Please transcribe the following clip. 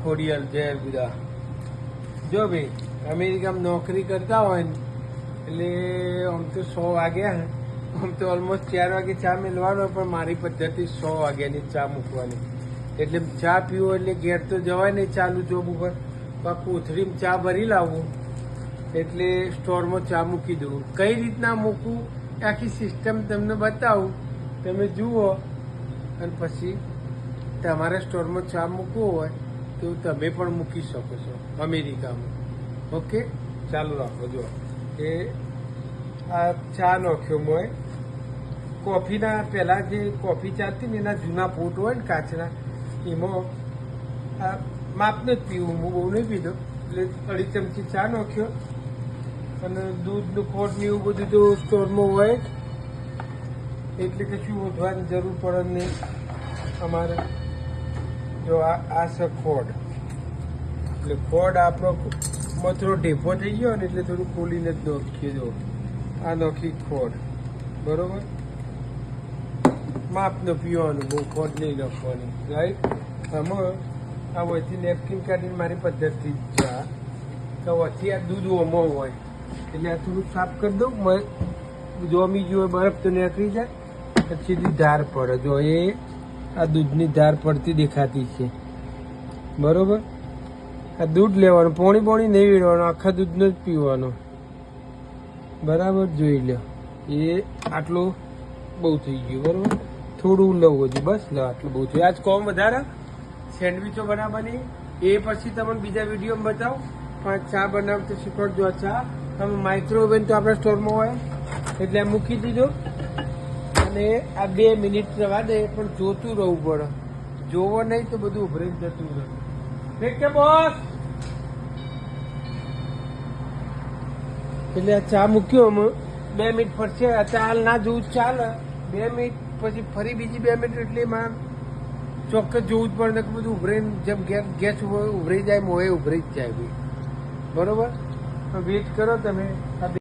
ખોડિયાલ જય બધા. જો ભાઈ અમેરિકામાં નોકરી કરતા હોય ને એટલે આમ તો 100 વાગ્યા, આમ તો ઓલમોસ્ટ 4 વાગે ચા મેળવાનો, પણ મારી પદ્ધતિ 100 વાગ્યાની ચા મૂકવાની. એટલે ચા પીવો એટલે ઘેર તો જવાય નહીં ચાલુ જોબ ઉપર, કોથળીમાં ચા ભરી લાવવું, એટલે સ્ટોરમાં ચા મૂકી દઉં. કઈ રીતના મૂકવું આખી સિસ્ટમ તમને બતાવું, તમે જુઓ અને પછી તમારા સ્ટોરમાં ચા મૂકવો હોય તો તમે પણ મૂકી શકો છો અમેરિકામાં. ઓકે, ચાલુ રાખો. જો એ આ ચા નાખ્યો મોય. કોફીના પહેલાં જે કોફી ચાલતી ને એના જૂના પોટ હોય ને કાચના, એમાં આ માપને જ પીવું, હું બહુ નહીં પીધો. એટલે 2 ચમચી ચા નાખ્યો અને દૂધનું ખોટ ને એવું બધું તો સ્ટોરમાં હોય જ, એટલે કે શું વધવાની જરૂર પડે નહીં અમારે. જો આ છે ખોડ, એટલે ખોડ આપણો મથરો ઢેફો થઈ ગયો ને એટલે થોડું ખોલીને જ નાખીએ. જો આ નાખી ખોડ, બરોબર. માપનો પીવાનું, બહુ ખોડ નહીં નાખવાની, રાઈટ. આમાં આ વચ્ચે નેપકિન કાઢીને મારી પદ્ધતિ ચા તો વચ્ચે આ દૂધ ઓમો હોય એટલે આ થોડું સાફ કરી દઉં. જોમી જોઈએ બરફ તો નીકળી જાય, પછી ધાર પડે. જો એ આ દૂધની ધાર પડતી દેખાતી છે, બરોબર. આ દૂધ લેવાનું, પોણી નહીં વેડવાનું, આખા દૂધનો જ પીવાનો, બરાબર. જોઈ લો, એ આટલું બહુ થઈ ગયું, બરોબર. થોડું લઉં હજી, બસ લો આટલું બહુ થયું. આજ કોમ વધારે સેન્ડવીચો બનાવવાની, એ પછી તમને બીજા વિડીયોમાં બતાવું. પણ ચા બનાવતા શીખવાડજો. ચા તમે માઇક્રોવેવ તો આપણા સ્ટોરમાં હોય એટલે મૂકી દીધો અને આ 2 મિનિટ રવા દે, પણ જોતું રહેવું પડે. જોવો નહીં તો બધું ઉભરાઈ જતું રહે. ઠીક છે બોસ? એટલે આ ચા મૂક્યો, 2 મિનિટ ફરશે. ચાલ ના જોવું ચાલે, 2 મિનિટ પછી ફરી બીજી 2 મિનિટ, એટલે એમાં ચોક્કસ જોવું જ પડે કે બધું ઉભરાઈને જેમ ગેસ ઉભરાઈ જાય, મોએ ઉભરાઈ જ જાય ભાઈ, બરોબર. વેઇટ કરો તમે.